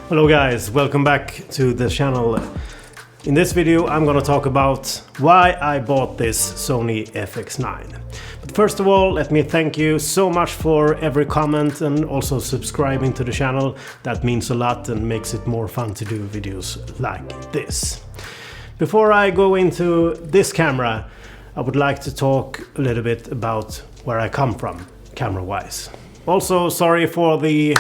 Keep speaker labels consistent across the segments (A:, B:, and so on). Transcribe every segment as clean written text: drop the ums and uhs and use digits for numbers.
A: Hello guys, welcome back to the channel. In this video I'm gonna talk about why I bought this Sony FX9. But first of all, let me thank you so much for every comment and also subscribing to the channel. That means a lot and makes it more fun to do videos like this. Before I go into this camera, I would like to talk a little bit about where I come from, camera-wise. Also, sorry for the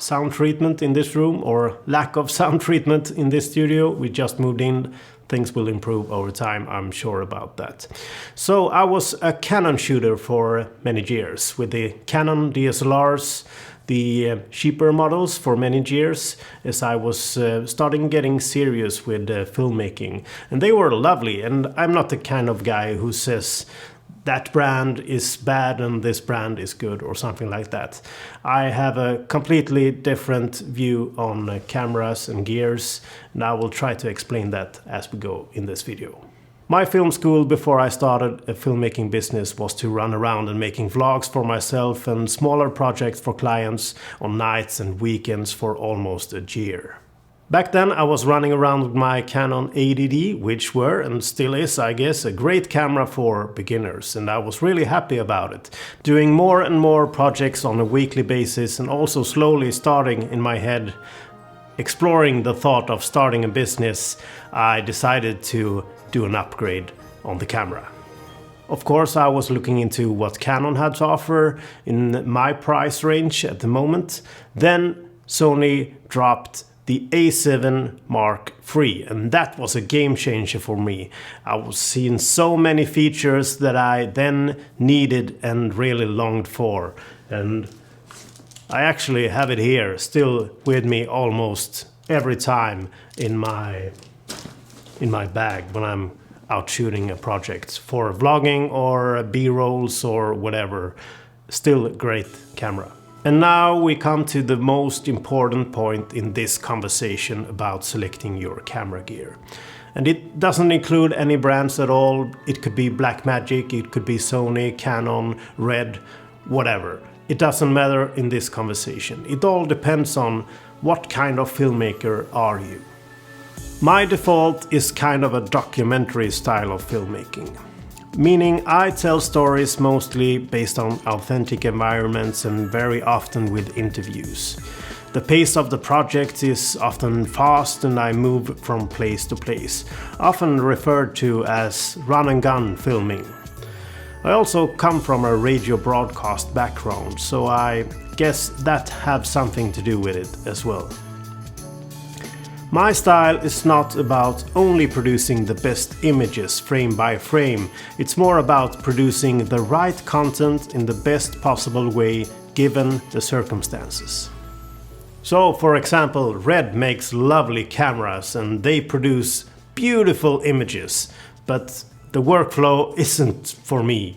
A: sound treatment in this room, or lack of sound treatment in this studio. We just moved in. Things will improve over time, I'm sure about that. So I was a Canon shooter for many years with the Canon DSLRs, the cheaper models for many years, as I was starting getting serious with filmmaking. And they were lovely, and I'm not the kind of guy who says that brand is bad and this brand is good or something like that. I have a completely different view on cameras and gears, and I will try to explain that as we go in this video. My film school before I started a filmmaking business was to run around and making vlogs for myself and smaller projects for clients on nights and weekends for almost a year. Back then I was running around with my Canon A7iii, which were, and still is I guess, a great camera for beginners, and I was really happy about it. Doing more and more projects on a weekly basis, and also slowly starting in my head exploring the thought of starting a business, I decided to do an upgrade on the camera. Of course, I was looking into what Canon had to offer in my price range at the moment. Then Sony dropped the A7 Mark III, and that was a game changer for me. I was seeing so many features that I then needed and really longed for, and I actually have it here still with me almost every time in my bag when I'm out shooting a project for vlogging or B-rolls or whatever. Still a great camera. And now we come to the most important point in this conversation about selecting your camera gear. And it doesn't include any brands at all. It could be Blackmagic, it could be Sony, Canon, Red, whatever. It doesn't matter in this conversation. It all depends on what kind of filmmaker are you. My default is kind of a documentary style of filmmaking. Meaning I tell stories mostly based on authentic environments and very often with interviews. The pace of the project is often fast and I move from place to place, often referred to as run and gun filming. I also come from a radio broadcast background, so I guess that has something to do with it as well. My style is not about only producing the best images frame by frame, it's more about producing the right content in the best possible way given the circumstances. So for example, Red makes lovely cameras and they produce beautiful images, but the workflow isn't for me.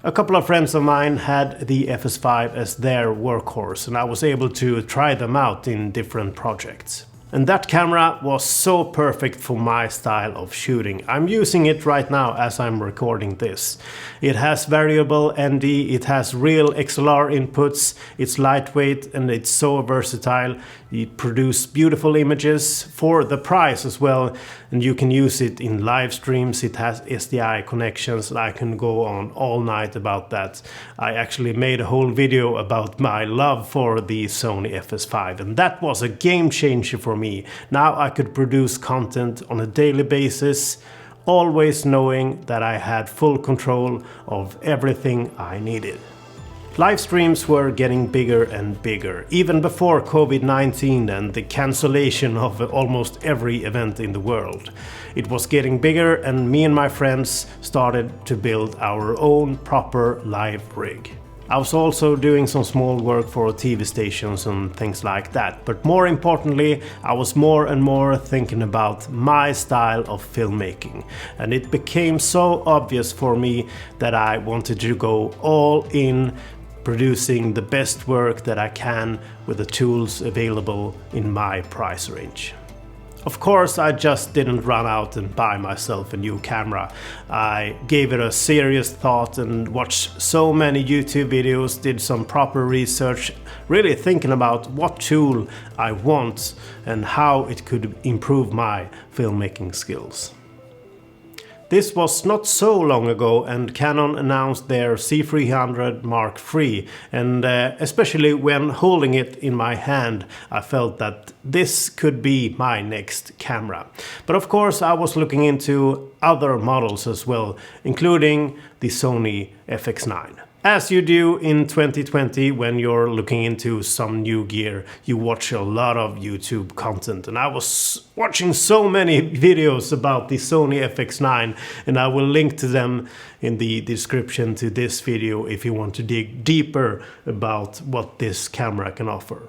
A: A couple of friends of mine had the FS5 as their workhorse, and I was able to try them out in different projects. And that camera was so perfect for my style of shooting. I'm using it right now as I'm recording this. It has variable ND, it has real XLR inputs, it's lightweight and it's so versatile. It produces beautiful images for the price as well, and you can use it in live streams. It has SDI connections and I can go on all night about that. I actually made a whole video about my love for the Sony FS5, and that was a game changer for me. Now I could produce content on a daily basis, always knowing that I had full control of everything I needed. Live streams were getting bigger and bigger, even before COVID-19 and the cancellation of almost every event in the world. It was getting bigger, and me and my friends started to build our own proper live rig. I was also doing some small work for TV stations and things like that, but more importantly, I was more and more thinking about my style of filmmaking, and it became so obvious for me that I wanted to go all in, producing the best work that I can with the tools available in my price range. of course, I just didn't run out and buy myself a new camera. I gave it a serious thought and watched so many YouTube videos, did some proper research, really thinking about what tool I want and how it could improve my filmmaking skills. This was not so long ago, and Canon announced their C300 Mark III, and especially when holding it in my hand, I felt that this could be my next camera. But of course I was looking into other models as well, including the Sony FX9. As you do in 2020 when you're looking into some new gear, you watch a lot of YouTube content, and I was watching so many videos about the Sony FX9, and I will link to them in the description to this video if you want to dig deeper about what this camera can offer.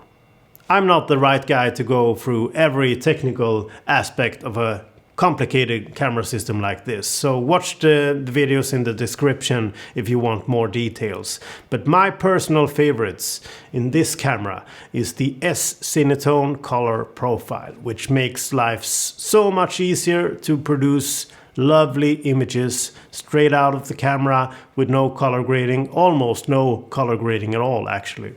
A: I'm not the right guy to go through every technical aspect of a complicated camera system like this, so watch the videos in the description if you want more details. But my personal favorites in this camera is the S-Cinetone color profile, which makes life so much easier to produce lovely images straight out of the camera with no color grading, almost no color grading at all actually.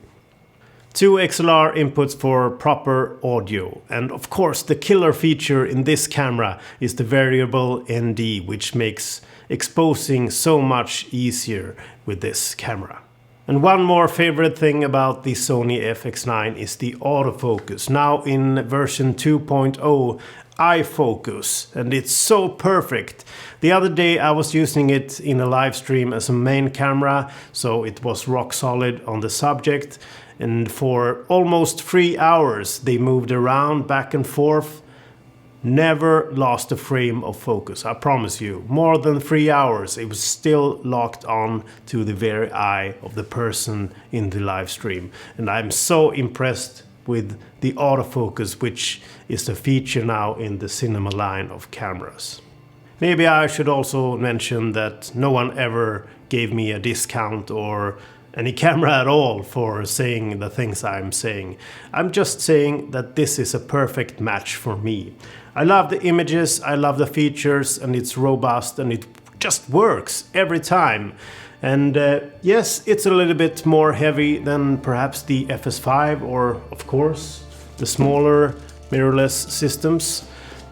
A: 2 XLR inputs for proper audio, and of course the killer feature in this camera is the variable ND, which makes exposing so much easier with this camera. And one more favorite thing about the Sony FX9 is the autofocus, now in version 2.0 iFocus, and it's so perfect. The other day I was using it in a live stream as a main camera, so it was rock solid on the subject, and for almost 3 hours they moved around back and forth, never lost a frame of focus. I promise you, more than 3 hours it was still locked on to the very eye of the person in the live stream, and I'm so impressed with the autofocus, which is a feature now in the cinema line of cameras. Maybe I should also mention that no one ever gave me a discount or any camera at all for saying the things I'm saying. I'm just saying that this is a perfect match for me. I love the images, I love the features, and it's robust and it just works every time. And yes, it's a little bit more heavy than perhaps the FS5 or, of course, the smaller mirrorless systems.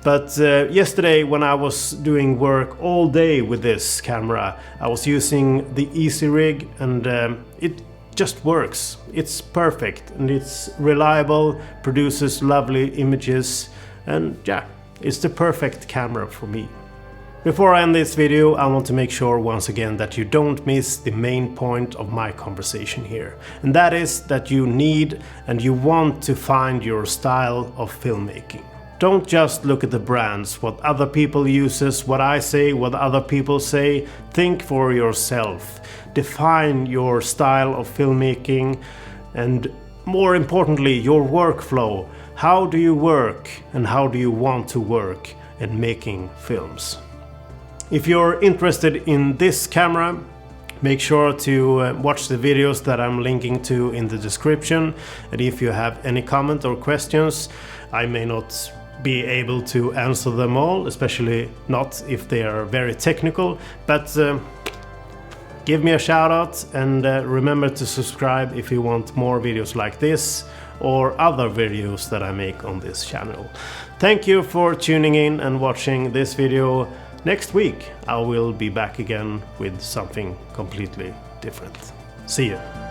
A: But yesterday when I was doing work all day with this camera, I was using the Easy Rig, and it just works. It's perfect and it's reliable, produces lovely images, and yeah, it's the perfect camera for me. Before I end this video, I want to make sure once again that you don't miss the main point of my conversation here. And that is that you need and you want to find your style of filmmaking. Don't just look at the brands, what other people uses, what I say, what other people say. Think for yourself. Define your style of filmmaking, and more importantly, your workflow. How do you work and how do you want to work in making films? If you're interested in this camera, make sure to watch the videos that I'm linking to in the description. And if you have any comment or questions, I may not be able to answer them all, especially not if they are very technical, but give me a shout out, and remember to subscribe if you want more videos like this or other videos that I make on this channel. Thank you for tuning in and watching this video. Next week I will be back again with something completely different. See you.